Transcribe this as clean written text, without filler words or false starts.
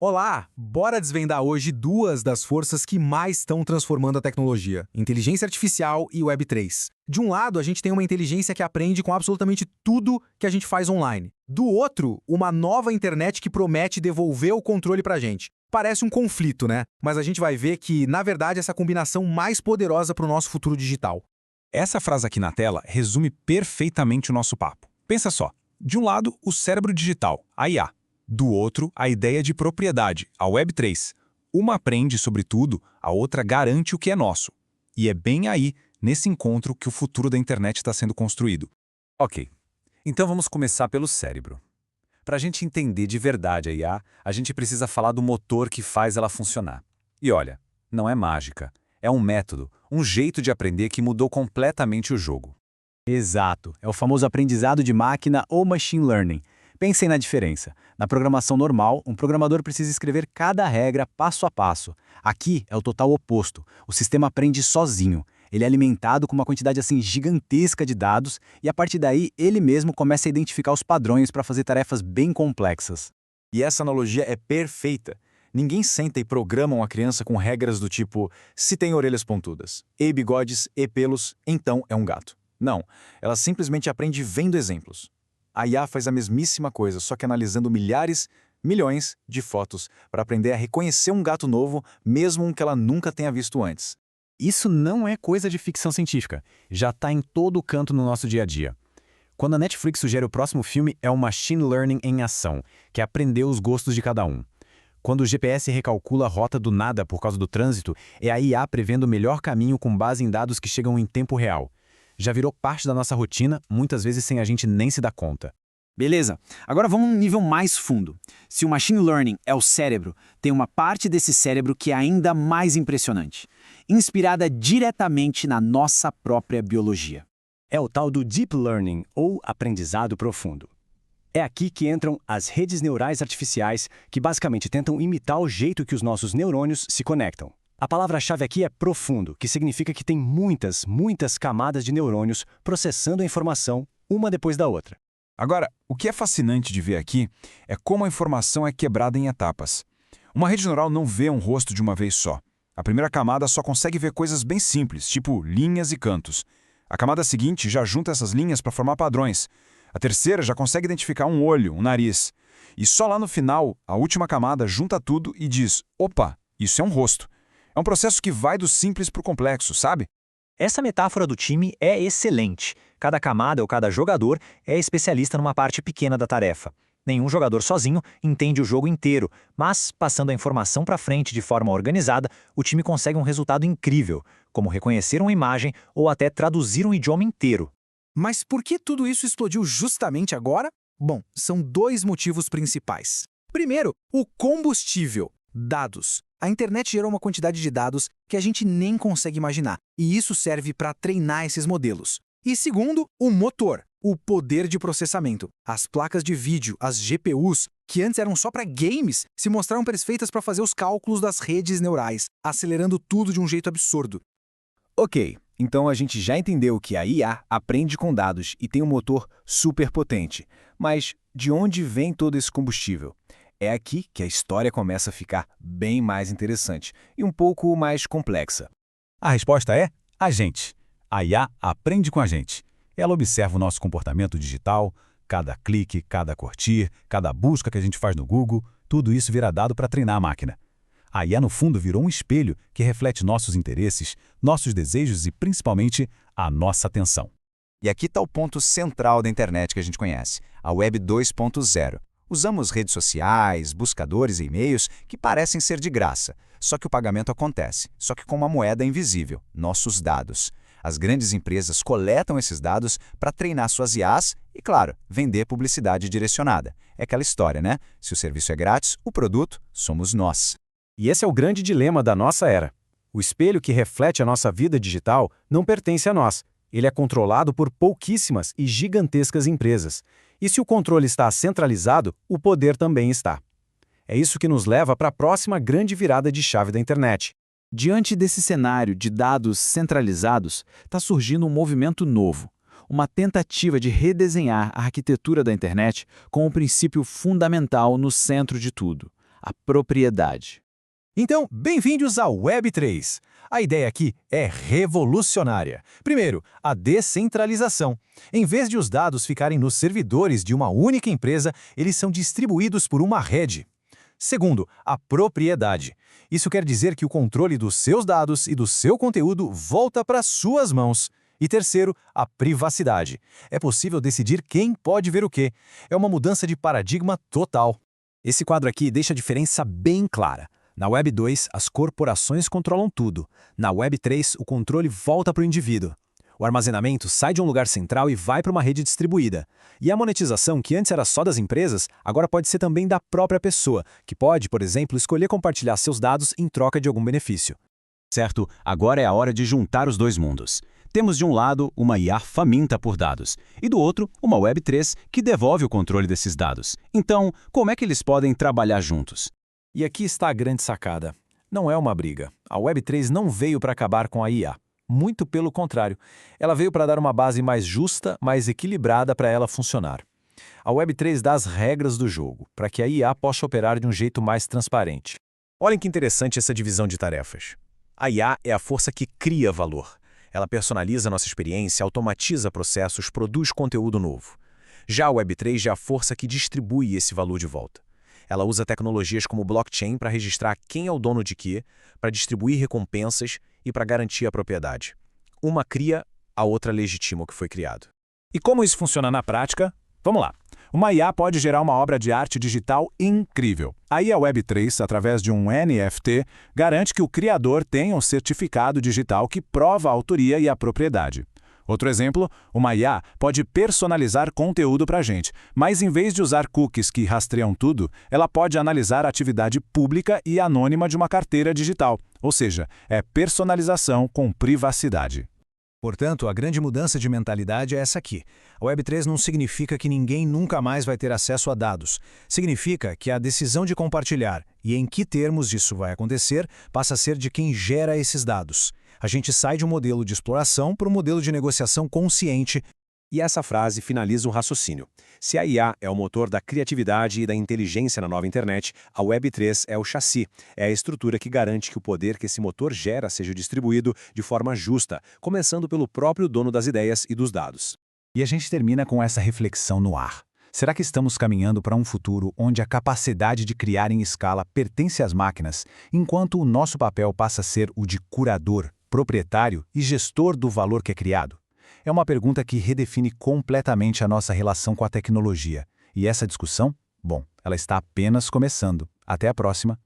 Olá! Bora desvendar hoje duas das forças que mais estão transformando a tecnologia: inteligência artificial e Web3. De um lado, a gente tem uma inteligência que aprende com absolutamente tudo que a gente faz online. Do outro, uma nova internet que promete devolver o controle pra gente. Parece um conflito, né? Mas a gente vai ver que, na verdade, essa é a combinação mais poderosa para o nosso futuro digital. Essa frase aqui na tela resume perfeitamente o nosso papo. Pensa só, de um lado, o cérebro digital, a IA. Do outro, a ideia de propriedade, a Web3. Uma aprende sobre tudo, a outra garante o que é nosso. E é bem aí, nesse encontro, que o futuro da internet está sendo construído. Ok, então vamos começar pelo cérebro. Para a gente entender de verdade a IA, a gente precisa falar do motor que faz ela funcionar. E olha, não é mágica. É um método, um jeito de aprender que mudou completamente o jogo. Exato, é o famoso aprendizado de máquina ou machine learning. Pensem na diferença. Na programação normal, um programador precisa escrever cada regra passo a passo. Aqui é o total oposto. O sistema aprende sozinho. Ele é alimentado com uma quantidade assim gigantesca de dados e a partir daí ele mesmo começa a identificar os padrões para fazer tarefas bem complexas. E essa analogia é perfeita. Ninguém senta e programa uma criança com regras do tipo se tem orelhas pontudas, e bigodes, e pelos, então é um gato. Não, ela simplesmente aprende vendo exemplos. A IA faz a mesmíssima coisa, só que analisando milhares, milhões de fotos para aprender a reconhecer um gato novo, mesmo um que ela nunca tenha visto antes. Isso não é coisa de ficção científica. Já está em todo canto no nosso dia a dia. Quando a Netflix sugere o próximo filme, é o Machine Learning em ação, que é aprender os gostos de cada um. Quando o GPS recalcula a rota do nada por causa do trânsito, é a IA prevendo o melhor caminho com base em dados que chegam em tempo real. Já virou parte da nossa rotina, muitas vezes sem a gente nem se dar conta. Beleza, agora vamos num nível mais fundo. Se o Machine Learning é o cérebro, tem uma parte desse cérebro que é ainda mais impressionante, inspirada diretamente na nossa própria biologia. É o tal do Deep Learning, ou aprendizado profundo. É aqui que entram as redes neurais artificiais, que basicamente tentam imitar o jeito que os nossos neurônios se conectam. A palavra-chave aqui é profundo, que significa que tem muitas camadas de neurônios processando a informação, uma depois da outra. Agora, o que é fascinante de ver aqui é como a informação é quebrada em etapas. Uma rede neural não vê um rosto de uma vez só. A primeira camada só consegue ver coisas bem simples, tipo linhas e cantos. A camada seguinte já junta essas linhas para formar padrões. A terceira já consegue identificar um olho, um nariz. E só lá no final, a última camada junta tudo e diz: opa, isso é um rosto. É um processo que vai do simples para o complexo, sabe? Essa metáfora do time é excelente. Cada camada ou cada jogador é especialista numa parte pequena da tarefa. Nenhum jogador sozinho entende o jogo inteiro, mas, passando a informação para frente de forma organizada, o time consegue um resultado incrível, como reconhecer uma imagem ou até traduzir um idioma inteiro. Mas por que tudo isso explodiu justamente agora? Bom, são dois motivos principais. Primeiro, o combustível, dados. A internet gerou uma quantidade de dados que a gente nem consegue imaginar, e isso serve para treinar esses modelos. E segundo, o motor, o poder de processamento. As placas de vídeo, as GPUs, que antes eram só para games, se mostraram perfeitas para fazer os cálculos das redes neurais, acelerando tudo de um jeito absurdo. Ok, então a gente já entendeu que a IA aprende com dados e tem um motor super potente. Mas de onde vem todo esse combustível? É aqui que a história começa a ficar bem mais interessante e um pouco mais complexa. A resposta é a gente. A IA aprende com a gente. Ela observa o nosso comportamento digital, cada clique, cada curtir, cada busca que a gente faz no Google, tudo isso vira dado para treinar a máquina. A IA, no fundo, virou um espelho que reflete nossos interesses, nossos desejos e, principalmente, a nossa atenção. E aqui está o ponto central da internet que a gente conhece, a Web 2.0. Usamos redes sociais, buscadores e e-mails que parecem ser de graça. Só que o pagamento acontece, só que com uma moeda invisível, nossos dados. As grandes empresas coletam esses dados para treinar suas IAs e, claro, vender publicidade direcionada. É aquela história, né? Se o serviço é grátis, o produto somos nós. E esse é o grande dilema da nossa era. O espelho que reflete a nossa vida digital não pertence a nós. Ele é controlado por pouquíssimas e gigantescas empresas. E se o controle está centralizado, o poder também está. É isso que nos leva para a próxima grande virada de chave da internet. Diante desse cenário de dados centralizados, está surgindo um movimento novo, uma tentativa de redesenhar a arquitetura da internet com um princípio fundamental no centro de tudo: a propriedade. Então, bem-vindos ao Web3. A ideia aqui é revolucionária. Primeiro, a descentralização. Em vez de os dados ficarem nos servidores de uma única empresa, eles são distribuídos por uma rede. Segundo, a propriedade. Isso quer dizer que o controle dos seus dados e do seu conteúdo volta para suas mãos. E terceiro, a privacidade. É possível decidir quem pode ver o quê. É uma mudança de paradigma total. Esse quadro aqui deixa a diferença bem clara. Na Web 2, as corporações controlam tudo. Na Web 3, o controle volta para o indivíduo. O armazenamento sai de um lugar central e vai para uma rede distribuída. E a monetização, que antes era só das empresas, agora pode ser também da própria pessoa, que pode, por exemplo, escolher compartilhar seus dados em troca de algum benefício. Certo, agora é a hora de juntar os dois mundos. Temos de um lado uma IA faminta por dados e do outro uma Web3 que devolve o controle desses dados. Então, como é que eles podem trabalhar juntos? E aqui está a grande sacada. Não é uma briga. A Web3 não veio para acabar com a IA. Muito pelo contrário. Ela veio para dar uma base mais justa, mais equilibrada para ela funcionar. A Web3 dá as regras do jogo, para que a IA possa operar de um jeito mais transparente. Olhem que interessante essa divisão de tarefas. A IA é a força que cria valor. Ela personaliza nossa experiência, automatiza processos, produz conteúdo novo. Já a Web3 é a força que distribui esse valor de volta. Ela usa tecnologias como blockchain para registrar quem é o dono de quê, para distribuir recompensas e para garantir a propriedade. Uma cria, a outra legitima o que foi criado. E como isso funciona na prática? Vamos lá. Uma IA pode gerar uma obra de arte digital incrível. Aí a Web3, através de um NFT, garante que o criador tenha um certificado digital que prova a autoria e a propriedade. Outro exemplo, uma IA pode personalizar conteúdo para a gente, mas em vez de usar cookies que rastreiam tudo, ela pode analisar a atividade pública e anônima de uma carteira digital, ou seja, é personalização com privacidade. Portanto, a grande mudança de mentalidade é essa aqui. A Web3 não significa que ninguém nunca mais vai ter acesso a dados. Significa que a decisão de compartilhar e em que termos isso vai acontecer passa a ser de quem gera esses dados. A gente sai de um modelo de exploração para um modelo de negociação consciente. E essa frase finaliza o raciocínio. Se a IA é o motor da criatividade e da inteligência na nova internet, a Web3 é o chassi, é a estrutura que garante que o poder que esse motor gera seja distribuído de forma justa, começando pelo próprio dono das ideias e dos dados. E a gente termina com essa reflexão no ar. Será que estamos caminhando para um futuro onde a capacidade de criar em escala pertence às máquinas, enquanto o nosso papel passa a ser o de curador, proprietário e gestor do valor que é criado? É uma pergunta que redefine completamente a nossa relação com a tecnologia. E essa discussão, bom, ela está apenas começando. Até a próxima.